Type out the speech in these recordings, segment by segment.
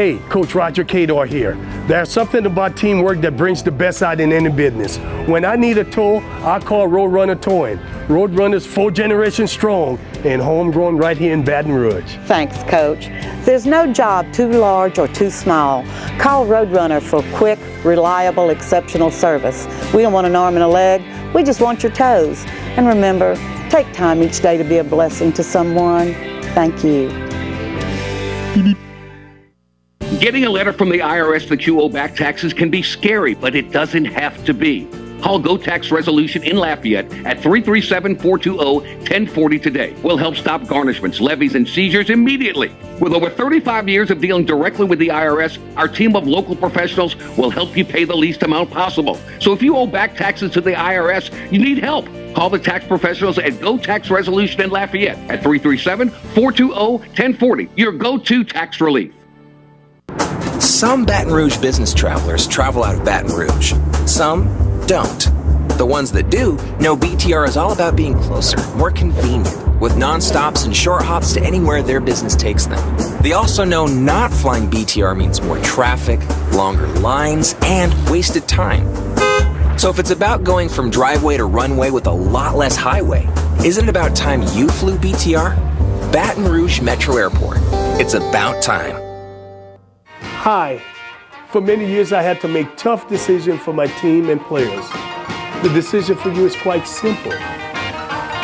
Hey, Coach Roger Cador here. There's something about teamwork that brings the best out in any business. When I need a tow, I call Roadrunner Towing. Roadrunner's 4 generations strong and homegrown right here in Baton Rouge. Thanks, Coach. There's no job too large or too small. Call Roadrunner for quick, reliable, exceptional service. We don't want an arm and a leg. We just want your toes. And remember, take time each day to be a blessing to someone. Thank you. Getting a letter from the IRS that you owe back taxes can be scary, but it doesn't have to be. Call Go Tax Resolution in Lafayette at 337-420-1040 today. We'll help stop garnishments, levies, and seizures immediately. With over 35 years of dealing directly with the IRS, our team of local professionals will help you pay the least amount possible. So if you owe back taxes to the IRS, you need help. Call the tax professionals at Go Tax Resolution in Lafayette at 337-420-1040. Your go-to tax relief. Some Baton Rouge business travelers travel out of Baton Rouge. Some don't. The ones that do know BTR is all about being closer, more convenient, with non-stops and short hops to anywhere their business takes them. They also know not flying BTR means more traffic, longer lines, and wasted time. So if it's about going from driveway to runway with a lot less highway, isn't it about time you flew BTR? Baton Rouge Metro Airport. It's about time. Hi. For many years, I had to make tough decisions for my team and players. The decision for you is quite simple.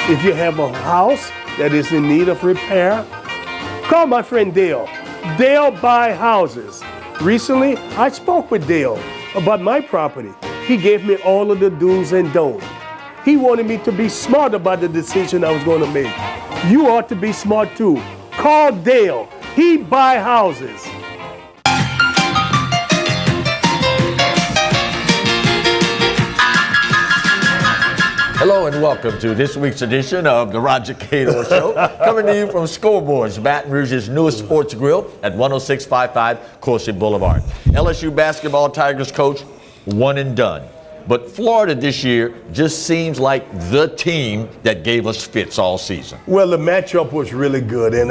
If you have a house that is in need of repair, call my friend Dale. Dale buy houses. Recently, I spoke with Dale about my property. He gave me all of the do's and don'ts. He wanted me to be smart about the decision I was going to make. You ought to be smart too. Call Dale. He buy houses. Hello and welcome to this week's edition of the Roger Cador Show, coming to you from Scoreboards, Baton Rouge's newest sports grill at 10655 Coursey Boulevard. LSU basketball Tigers coach, one and done. But Florida this year just seems like the team that gave us fits all season. Well, the matchup was really good, and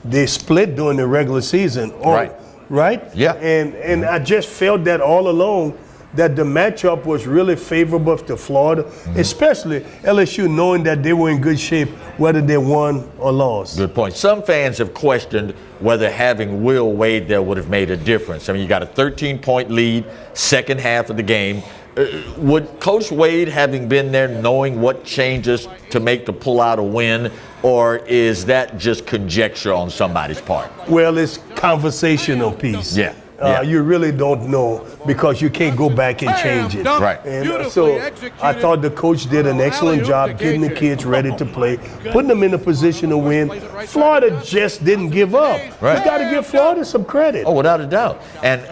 they split during the regular season. Right? Yeah. And I just felt that all along, that the matchup was really favorable to Florida, especially LSU knowing that they were in good shape whether they won or lost. Good point. Some fans have questioned whether having Will Wade there would have made a difference. I mean, you got a 13-point lead, second half of the game. Would Coach Wade, having been there, knowing what changes to make to pull out a win, or is that just conjecture on somebody's part? Well, it's conversational piece. Yeah. You really don't know because you can't go back and change it. Right. And so I thought the coach did an excellent job getting the kids ready to play, putting them in a position to win. Florida just didn't give up. Right. You got to give Florida some credit. Oh, without a doubt. And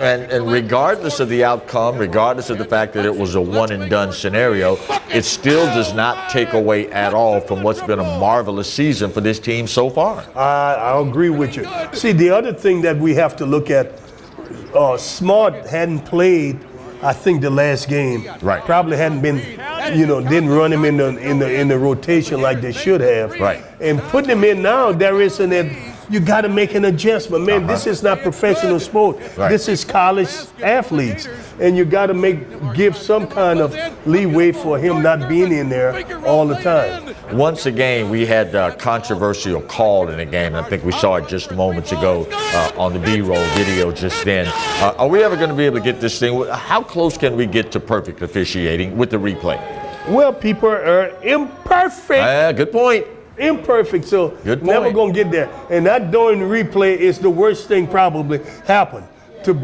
regardless of the outcome, regardless of the fact that it was a one-and-done scenario, it still does not take away at all from what's been a marvelous season for this team so far. I agree with you. See, the other thing that we have to look at, Smart hadn't played, I think, the last game. Right. Probably hadn't been, didn't run him in the rotation like they should have. Right. And putting him in now, there isn't that. You got to make an adjustment, man. This is not professional sport. Right. This is college athletes, and you got to give some kind of leeway for him not being in there all the time. Once again, we had a controversial call in the game. I think we saw it just moments ago on the B-roll video just then. Are we ever going to be able to get this thing? How close can we get to perfect officiating with the replay? Well, people are imperfect. Good point. Imperfect, so Good never point. gonna get there. And that during replay is the worst thing probably happened to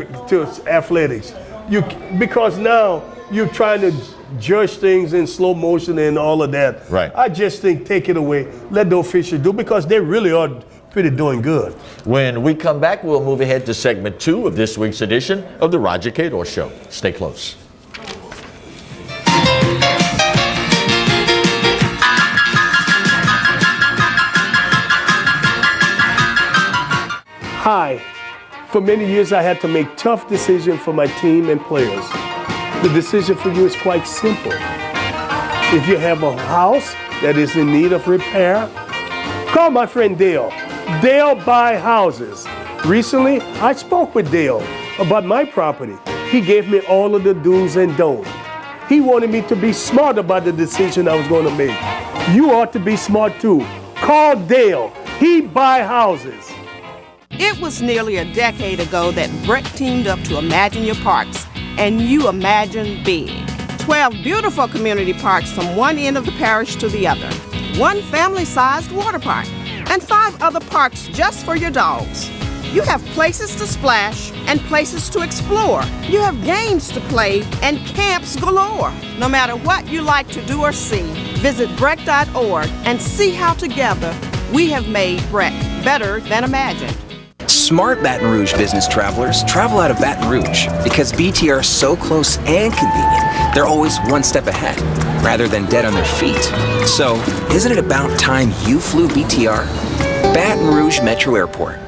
athletics. Because now you're trying to judge things in slow motion and all of that. Right. I just think take it away, let the officials do, because they really are pretty doing good. When we come back, we'll move ahead to segment 2 of this week's edition of the Roger Cador Show. Stay close. Hi. For many years, I had to make tough decisions for my team and players. The decision for you is quite simple. If you have a house that is in need of repair, call my friend Dale. Dale buy houses. Recently, I spoke with Dale about my property. He gave me all of the do's and don'ts. He wanted me to be smart about the decision I was going to make. You ought to be smart too. Call Dale. He buy houses. It was nearly a decade ago that Brett teamed up to Imagine Your Parks, and you imagined big. 12 beautiful community parks from one end of the parish to the other, one family-sized water park, and 5 other parks just for your dogs. You have places to splash and places to explore. You have games to play and camps galore. No matter what you like to do or see, visit Breck.org and see how together we have made Breck better than imagined. Smart Baton Rouge business travelers travel out of Baton Rouge because BTR is so close and convenient, they're always one step ahead rather than dead on their feet. So, isn't it about time you flew BTR? Baton Rouge Metro Airport.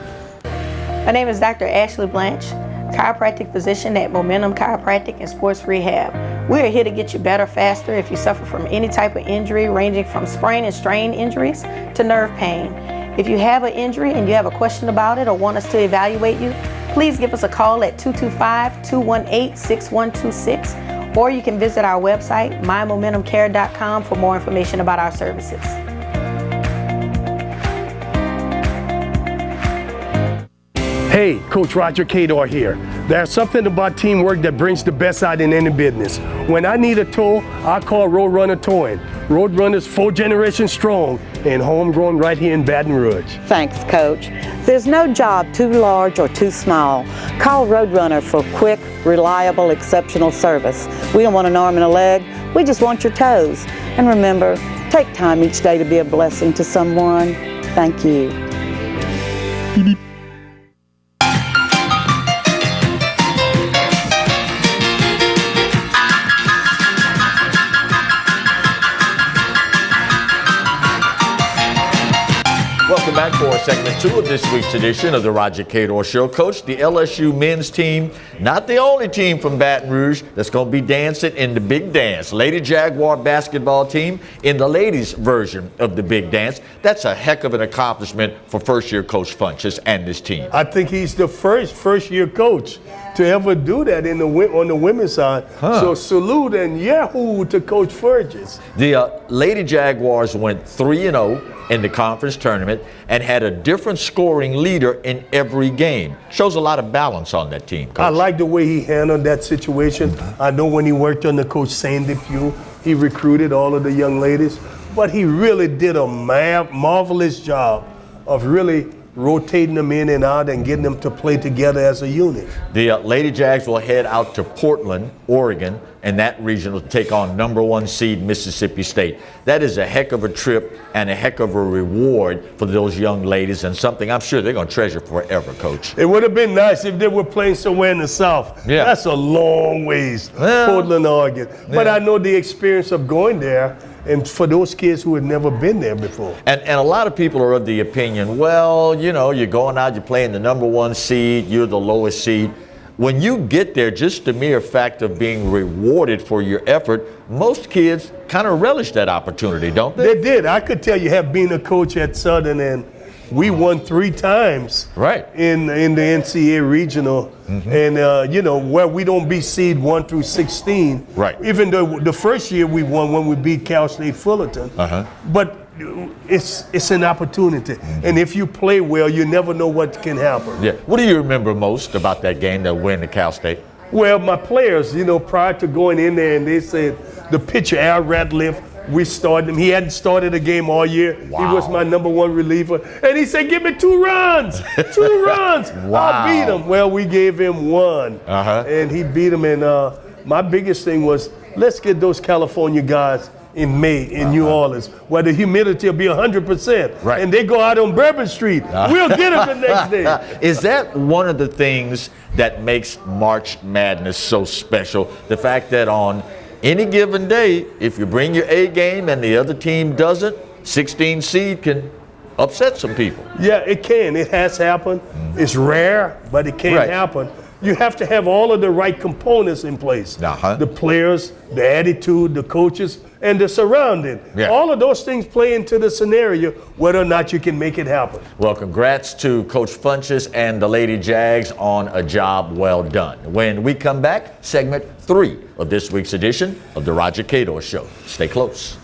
My name is Dr. Ashley Blanche, chiropractic physician at Momentum Chiropractic and Sports Rehab. We are here to get you better faster if you suffer from any type of injury ranging from sprain and strain injuries to nerve pain. If you have an injury and you have a question about it or want us to evaluate you, please give us a call at 225-218-6126, or you can visit our website, mymomentumcare.com, for more information about our services. Hey, Coach Roger Cador here. There's something about teamwork that brings the best out in any business. When I need a tow, I call Roadrunner Towing. Roadrunner's 4 generations strong and homegrown right here in Baton Rouge. Thanks, Coach. There's no job too large or too small. Call Roadrunner for quick, reliable, exceptional service. We don't want an arm and a leg. We just want your toes. And remember, take time each day to be a blessing to someone. Thank you. Welcome back for segment 2 of this week's edition of the Roger Cador Show. Coach, the LSU men's team, not the only team from Baton Rouge that's going to be dancing in the big dance. Lady Jaguar basketball team in the ladies' version of the big dance. That's a heck of an accomplishment for first-year Coach Funches and this team. I think he's the first-year coach to ever do that on the women's side. So salute and yahoo to Coach Funches. The Lady Jaguars went 3-0 in the conference tournament and had a different scoring leader in every game. Shows a lot of balance on that team, Coach. I like the way he handled that situation. I know when he worked under Coach Sandy Pugh, he recruited all of the young ladies, but he really did a marvelous job of really rotating them in and out and getting them to play together as a unit. The Lady Jags will head out to Portland, Oregon, and that region will take on #1 seed Mississippi State. That is a heck of a trip and a heck of a reward for those young ladies, and something I'm sure they're going to treasure forever, Coach. It would have been nice if they were playing somewhere in the South. Yeah. That's a long ways, Portland, Oregon. But I know the experience of going there, and for those kids who had never been there before. And a lot of people are of the opinion, well, you know, you're going out, you're playing the #1 seed, you're the lowest seed. When you get there, just the mere fact of being rewarded for your effort, most kids kind of relish that opportunity, don't they? They did. I could tell you, have been a coach at Southern, and we won 3 times in the NCAA regional, and you know, where we don't beat seed 1 through 16. Right. Even though the first year we won when we beat Cal State Fullerton, but it's an opportunity, and if you play well, you never know what can happen. Yeah. What do you remember most about that game, that win at Cal State? Well, my players, you know, prior to going in there, and they said the pitcher Al Ratliff, we started him. He hadn't started a game all year. Wow. He was my #1 reliever. And he said, give me 2 runs. 2 runs. Wow. I'll beat him. Well, we gave him 1. And he beat him. And my biggest thing was, let's get those California guys in May in New Orleans, where the humidity will be 100%. Right. And they go out on Bourbon Street. We'll get them the next day. Is that one of the things that makes March Madness so special? The fact that on any given day, if you bring your A game and the other team doesn't, 16 seed can upset some people. Yeah, it can. It has happened. It's rare, but it can happen. You have to have all of the right components in place. The players, the attitude, the coaches, and the surrounding. All of those things play into the scenario, whether or not you can make it happen. Well, congrats to Coach Funchess and the Lady Jags on a job well done. When we come back, segment 3 of this week's edition of The Roger Cador Show. Stay close.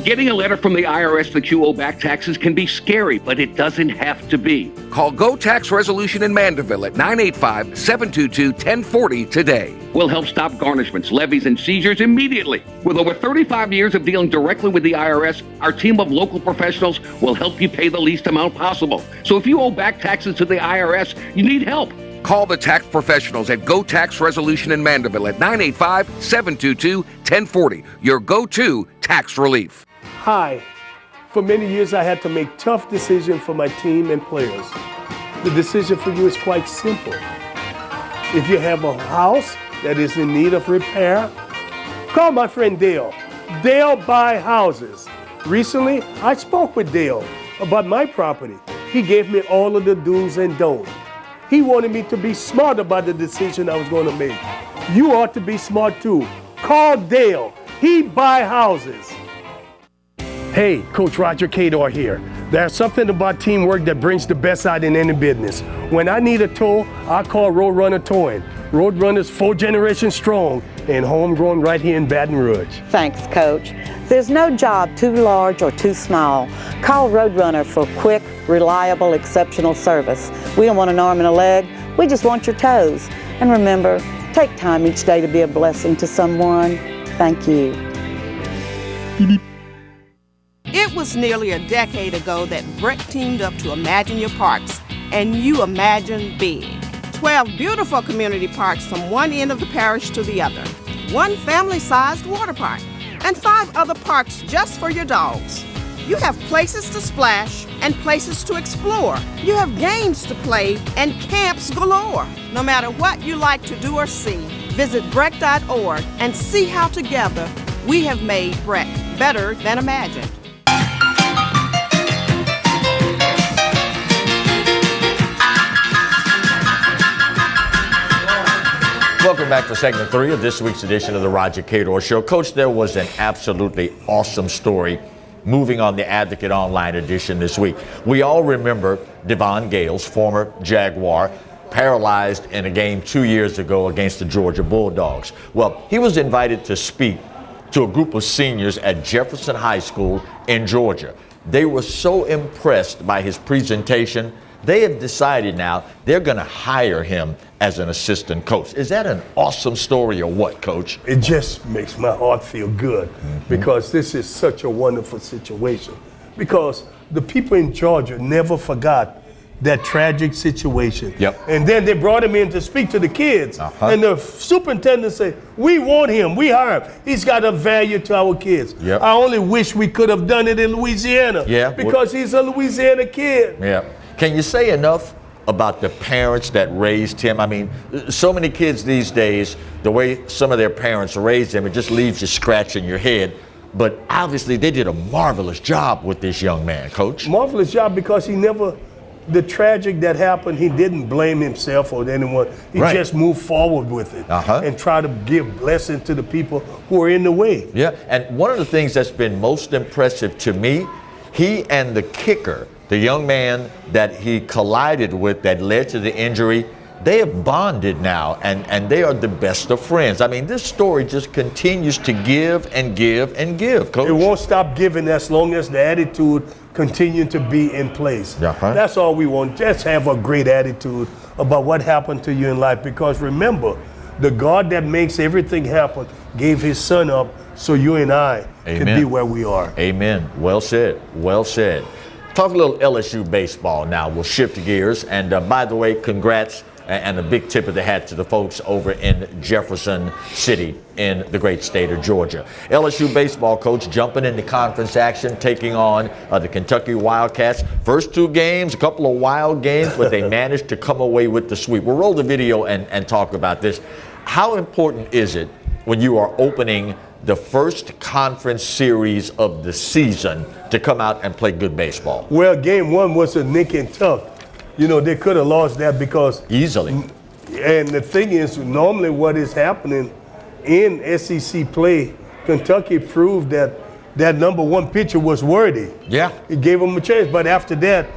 Getting a letter from the IRS that you owe back taxes can be scary, but it doesn't have to be. Call Go Tax Resolution in Mandeville at 985-722-1040 today. We'll help stop garnishments, levies, and seizures immediately. With over 35 years of dealing directly with the IRS, our team of local professionals will help you pay the least amount possible. So if you owe back taxes to the IRS, you need help. Call the tax professionals at Go Tax Resolution in Mandeville at 985-722-1040. Your go-to tax relief. Hi. For many years, I had to make tough decisions for my team and players. The decision for you is quite simple. If you have a house that is in need of repair, call my friend Dale. Dale buy houses. Recently, I spoke with Dale about my property. He gave me all of the do's and don'ts. He wanted me to be smart about the decision I was going to make. You ought to be smart too. Call Dale. He buy houses. Hey, Coach Roger Cador here. There's something about teamwork that brings the best out in any business. When I need a tow, I call Roadrunner Towing. Roadrunner's 4 generations strong and homegrown right here in Baton Rouge. Thanks, Coach. There's no job too large or too small. Call Roadrunner for quick, reliable, exceptional service. We don't want an arm and a leg. We just want your toes. And remember, take time each day to be a blessing to someone. Thank you. It was nearly a decade ago that Brett teamed up to Imagine Your Parks, and you imagine big. 12 beautiful community parks from one end of the parish to the other, 1 family-sized water park, and 5 other parks just for your dogs. You have places to splash and places to explore. You have games to play and camps galore. No matter what you like to do or see, visit Breck.org and see how together we have made Breck better than imagined. Welcome back to segment 3 of this week's edition of the Roger Cador Show. Coach, there was an absolutely awesome story moving on the Advocate Online edition this week. We all remember Devon Gales, former Jaguar, paralyzed in a game 2 years ago against the Georgia Bulldogs. Well, he was invited to speak to a group of seniors at Jefferson High School in Georgia. They were so impressed by his presentation, they have decided now they're going to hire him as an assistant coach. Is that an awesome story or what, Coach? It just makes my heart feel good because this is such a wonderful situation. Because the people in Georgia never forgot that tragic situation. And then they brought him in to speak to the kids. And the superintendent said, we want him, we hire him. He's got a value to our kids. I only wish we could have done it in Louisiana because he's a Louisiana kid. Can you say enough about the parents that raised him? I mean, so many kids these days, the way some of their parents raised them, it just leaves you scratching your head. But obviously they did a marvelous job with this young man, Coach. Marvelous job because he never, the tragic that happened, he didn't blame himself or anyone. He just moved forward with it and try to give blessing to the people who are in the way. And one of the things that's been most impressive to me, he and the kicker, the young man that he collided with that led to the injury, they have bonded now, and they are the best of friends. I mean, this story just continues to give and give and give, Coach. It won't stop giving as long as the attitude continues to be in place. That's all we want. Just have a great attitude about what happened to you in life, because remember, the God that makes everything happen gave his son up so you and I can be where we are. Amen. Well said. Well said. Talk a little LSU baseball now. We'll shift gears. And by the way, congrats and a big tip of the hat to the folks over in Jefferson City in the great state of Georgia. LSU baseball coach jumping into conference action, taking on the Kentucky Wildcats. First 2 games, a couple of wild games, but they managed to come away with the sweep. We'll roll the video and talk about this. How important is it when you are opening the first conference series of the season to come out and play good baseball? Well, game one was a nick and tuck. You know, they could have lost that because Easily. And the thing is, normally what is happening in SEC play, Kentucky proved that that number one pitcher was worthy. Yeah. It gave them a chance, but after that,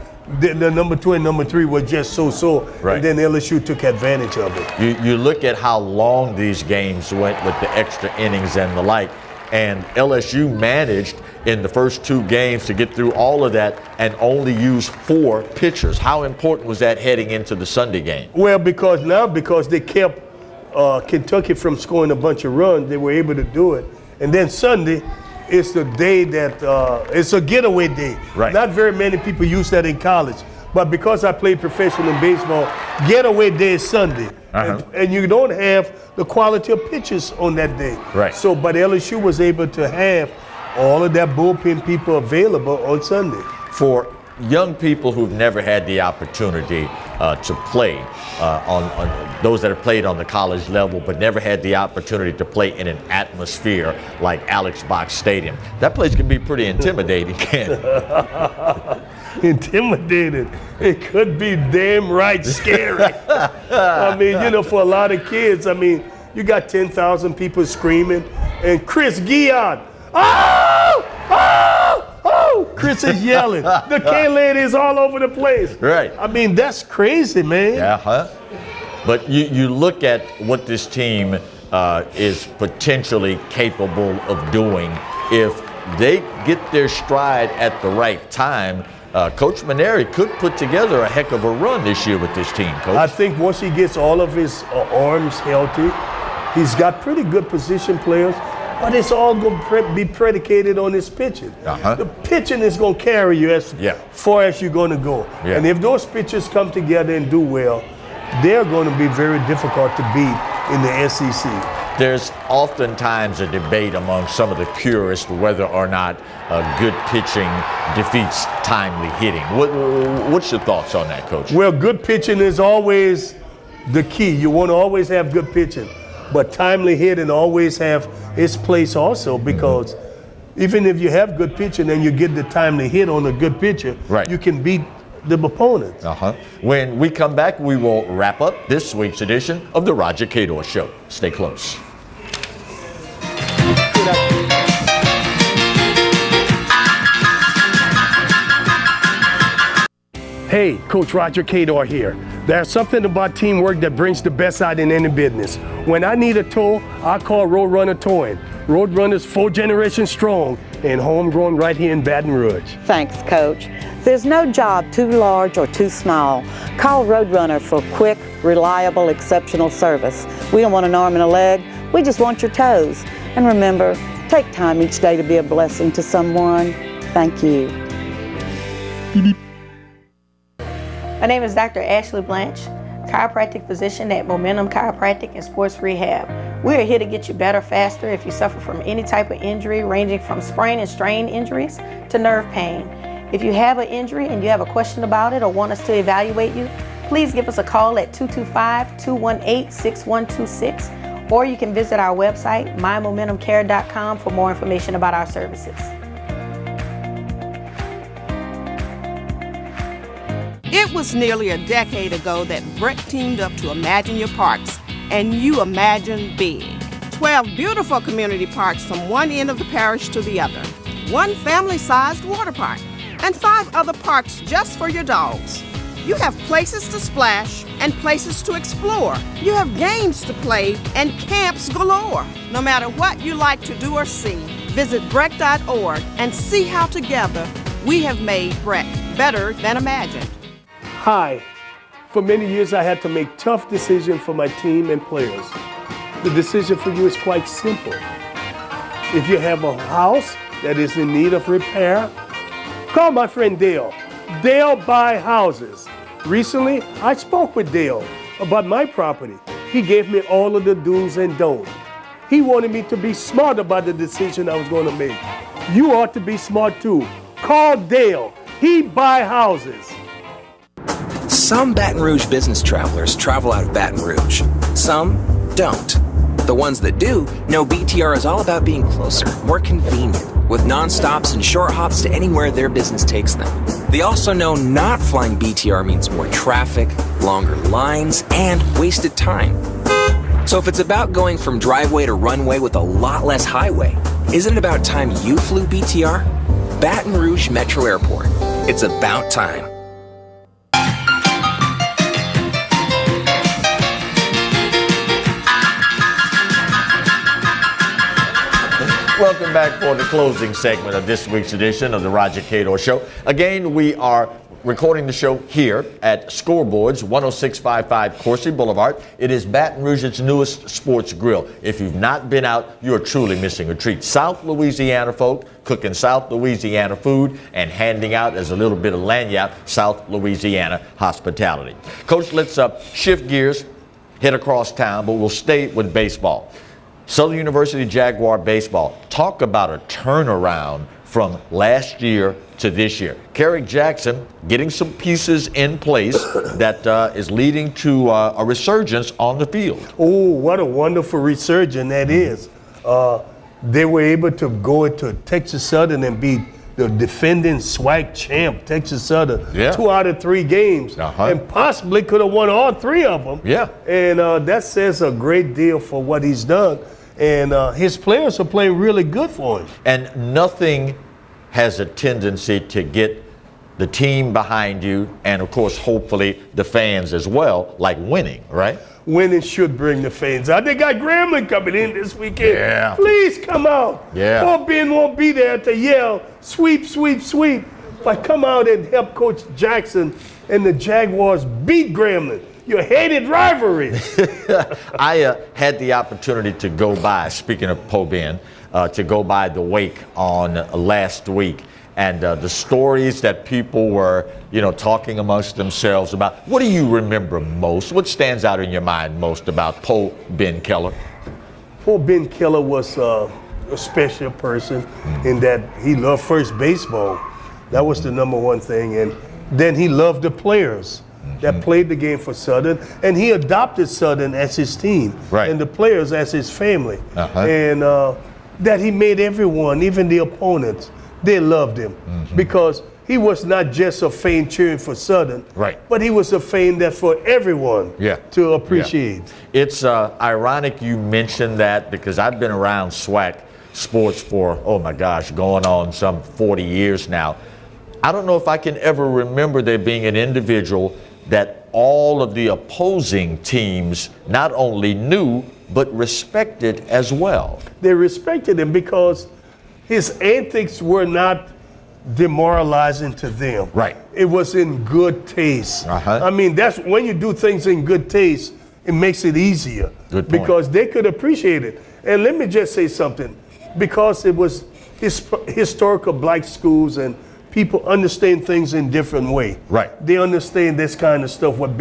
the number two and number three were just so-so, Right. and then LSU took advantage of it. You look at how long these games went with the extra innings and the like, and LSU managed in the first two games to get through all of that and only use 4 pitchers. How important was that heading into the Sunday game? Well, because they kept Kentucky from scoring a bunch of runs, they were able to do it. And then Sunday, it's the day that it's a getaway day. Right. Not very many people use that in college, but because I played professional baseball, getaway day is Sunday, and you don't have the quality of pitchers on that day. Right. So, but LSU was able to have all of that bullpen people available on Sunday. For young people who've never had the opportunity to play on those that have played on the college level but never had the opportunity to play in an atmosphere like Alex Box Stadium, that place can be pretty intimidating, can't it? Intimidated. It could be damn right scary. I mean, you know, for a lot of kids, I mean, you got 10,000 people screaming, and Chris Guillard, oh, oh, oh, Chris is yelling. The K-Lady is all over the place. Right. I mean, that's crazy, man. Yeah, huh? But you look at what this team is potentially capable of doing if they get their stride at the right time. Coach Maneri could put together a heck of a run this year with this team, Coach. I think once he gets all of his arms healthy, he's got pretty good position players, but it's all going to be predicated on his pitching. The pitching is going to carry you as far as you're going to go. Yeah. And if those pitchers come together and do well, they're going to be very difficult to beat in the SEC. There's oftentimes a debate among some of the purists whether or not good pitching defeats timely hitting. What's your thoughts on that, Coach? Well, good pitching is always the key. You want to always have good pitching, but timely hitting always have its place also, because even if you have good pitching and you get the timely hit on a good pitcher, you can beat the opponent. When we come back, we will wrap up this week's edition of the Roger Cador Show. Stay close. Hey, Coach Roger Cador here. There's something about teamwork that brings the best out in any business. When I need a tow, I call Roadrunner Towing. Roadrunner's 4 generations strong and homegrown right here in Baton Rouge. Thanks, Coach. There's no job too large or too small. Call Roadrunner for quick, reliable, exceptional service. We don't want an arm and a leg, we just want your toes. And remember, take time each day to be a blessing to someone. Thank you. My name is Dr. Ashley Blanche, chiropractic physician at Momentum Chiropractic and Sports Rehab. We are here to get you better faster if you suffer from any type of injury, ranging from sprain and strain injuries to nerve pain. If you have an injury and you have a question about it or want us to evaluate you, please give us a call at 225-218-6126, or you can visit our website, mymomentumcare.com, for more information about our services. It was nearly a decade ago that Brett teamed up to Imagine Your Parks, and you imagine big. 12 beautiful community parks from one end of the parish to the other, 1 family-sized water park, and 5 other parks just for your dogs. You have places to splash and places to explore. You have games to play and camps galore. No matter what you like to do or see, visit Breck.org and see how together we have made Breck better than imagined. Hi. For many years, I had to make tough decisions for my team and players. The decision for you is quite simple. If you have a house that is in need of repair, call my friend Dale. Dale Buy Houses. Recently, I spoke with Dale about my property. He gave me all of the do's and don'ts. He wanted me to be smart about the decision I was going to make. You ought to be smart too. Call Dale. He buy houses. Some Baton Rouge business travelers travel out of Baton Rouge. Some don't. The The ones that do know BTR is all about being closer, more convenient, with non-stops and short hops to anywhere their business takes them. They also know not flying BTR means more traffic, longer lines, and wasted time. So if it's about going from driveway to runway with a lot less highway, isn't it about time you flew BTR? Baton Rouge Metro Airport. It's about time. Welcome back for the closing segment of this week's edition of the Roger Cador Show. Again, we are recording the show here at Scoreboards, 10655 Coursey Boulevard. It is Baton Rouge's newest sports grill. If you've not been out, you are truly missing a treat. South Louisiana folk cooking South Louisiana food and handing out as a little bit of lagniappe South Louisiana hospitality. Coach, let's shift gears, head across town, but we'll stay with baseball. Southern University Jaguar baseball. Talk about a turnaround from last year to this year. Kerrick Jackson getting some pieces in place that is leading to a resurgence on the field. Oh, what a wonderful resurgence that is. They were able to go into Texas Southern and beat the defending SWAC champ, Texas Southern, 2 out of 3 games, and possibly could have won all 3 of them. Yeah. And that says a great deal for what he's done. And his players are playing really good for him. And nothing has a tendency to get the team behind you, and of course, hopefully, the fans as well, like winning, right? Winning should bring the fans out. They got Grambling coming in this weekend. Yeah. Please come out. Yeah. Poor Ben won't be there to yell, sweep, sweep, sweep. But come out and help Coach Jackson and the Jaguars beat Grambling. Your hated rivalry. I had the opportunity to go by, speaking of Po Ben, to go by the wake on last week. And the stories that people were, talking amongst themselves about. What do you remember most? What stands out in your mind most about Po Ben Keller? Po Ben Keller was a special person in that he loved first baseball. That was the number one thing. And then he loved the players that played the game for Southern, and he adopted Southern as his team, and the players as his family, and that he made everyone, even the opponents, they loved him because he was not just a fan cheering for Southern, but he was a fan that for everyone to appreciate. It's ironic you mentioned that because I've been around SWAC sports for, oh my gosh, going on some 40 years now. I don't know if I can ever remember there being an individual that all of the opposing teams not only knew, but respected as well. They respected him because his antics were not demoralizing to them. It was in good taste. I mean, that's when you do things in good taste, it makes it easier. Because they could appreciate it. And let me just say something. Because it was historical black schools and people understand things in different way. They understand this kind of stuff, what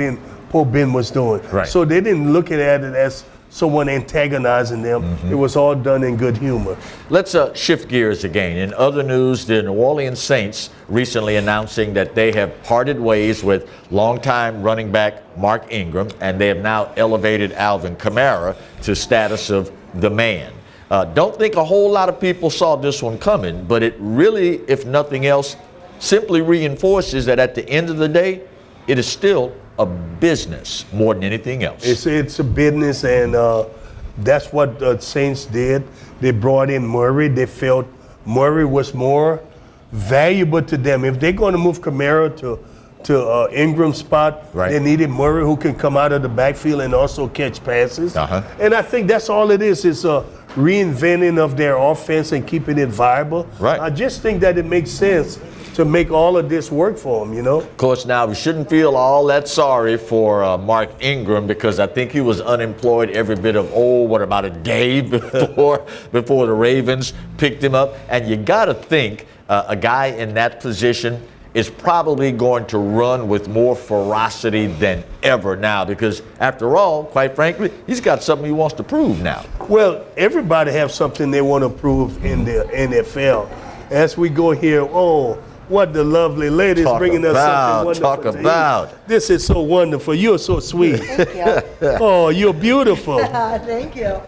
Po Ben was doing. So they didn't look at it as someone antagonizing them. It was all done in good humor. Let's shift gears again. In other news, the New Orleans Saints recently announcing that they have parted ways with longtime running back Mark Ingram, and they have now elevated Alvin Kamara to status of the man. Don't think a whole lot of people saw this one coming, but it really, if nothing else, simply reinforces that at the end of the day, it is still a business more than anything else. It's a business, and that's what the Saints did. They brought in Murray. They felt Murray was more valuable to them. If they're going to move Kamara to Ingram's spot, they needed Murray who can come out of the backfield and also catch passes. And I think that's all it is. It's a reinventing of their offense and keeping it viable. I just think that it makes sense to make all of this work for them, Of course, now we shouldn't feel all that sorry for Mark Ingram because I think he was unemployed every bit of, what about a day before the Ravens picked him up. And you got to think a guy in that position is probably going to run with more ferocity than ever now because, after all, quite frankly, he's got something he wants to prove now. Well, everybody have something they want to prove in the NFL. As we go here, what the lovely ladies bringing us something wonderful. This is so wonderful. You're so sweet. Thank you. You're beautiful. Thank you.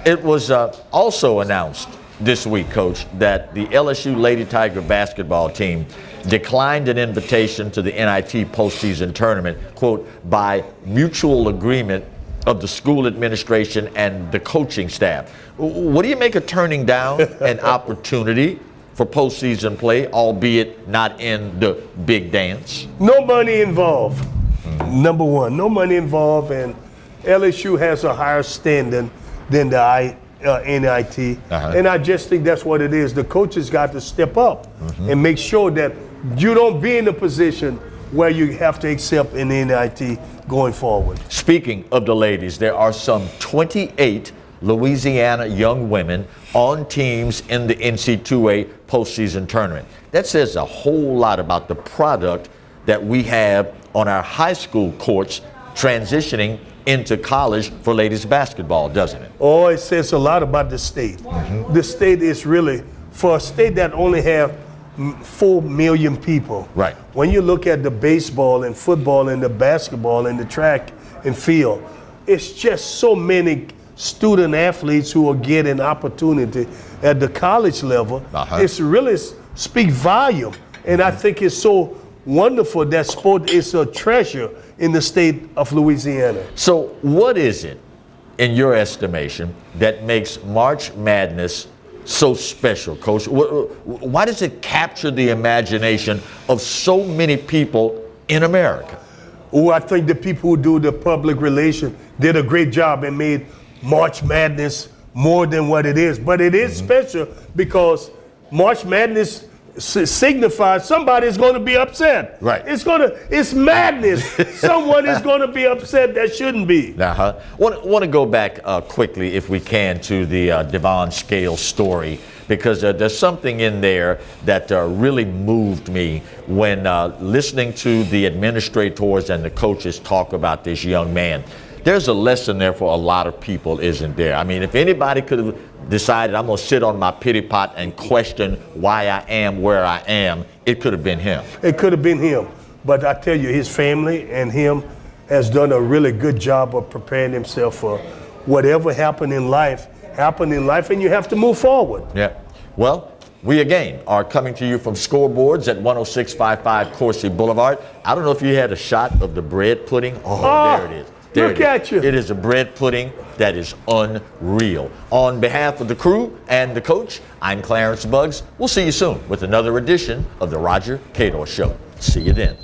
It was also announced this week, Coach, that the LSU Lady Tiger basketball team declined an invitation to the NIT postseason tournament, quote, by mutual agreement of the school administration and the coaching staff. What do you make of turning down an opportunity for postseason play, albeit not in the big dance? No money involved. Number one, no money involved, and LSU has a higher standing than the NIT. And I just think that's what it is. The coaches got to step up and make sure that you don't be in a position where you have to accept an NIT going forward. Speaking of the ladies, there are some 28 Louisiana young women on teams in the NC2A postseason tournament. That says a whole lot about the product that we have on our high school courts transitioning into college for ladies basketball, doesn't it? Oh, it says a lot about the state. The state is really, for a state that only have 4 million people. Right. When you look at the baseball and football and the basketball and the track and field, it's just so many student athletes who are getting opportunity at the college level. It's really speak volume. And I think it's so wonderful that sport is a treasure in the state of Louisiana. So what is it, in your estimation, that makes March Madness so special, Coach? Why does it capture the imagination of so many people in America? Oh, I think the people who do the public relations did a great job and made March Madness more than what it is. But it is special because March Madness signifies somebody's going to be upset. Right. It's madness. Someone is going to be upset that shouldn't be. Want to go back quickly, if we can, to the Devon Scales story, because there's something in there that really moved me when listening to the administrators and the coaches talk about this young man. There's a lesson there for a lot of people, isn't there? I mean, if anybody could have decided I'm going to sit on my pity pot and question why I am where I am, it could have been him. It could have been him. But I tell you, his family and him has done a really good job of preparing himself for whatever happened in life, and you have to move forward. Yeah. Well, we again are coming to you from Scoreboards at 10655 Coursey Boulevard. I don't know if you had a shot of the bread pudding. Oh, there it is. Look at you. It is a bread pudding that is unreal. On behalf of the crew and the coach, I'm Clarence Buggs. We'll see you soon with another edition of the Roger Cador Show. See you then.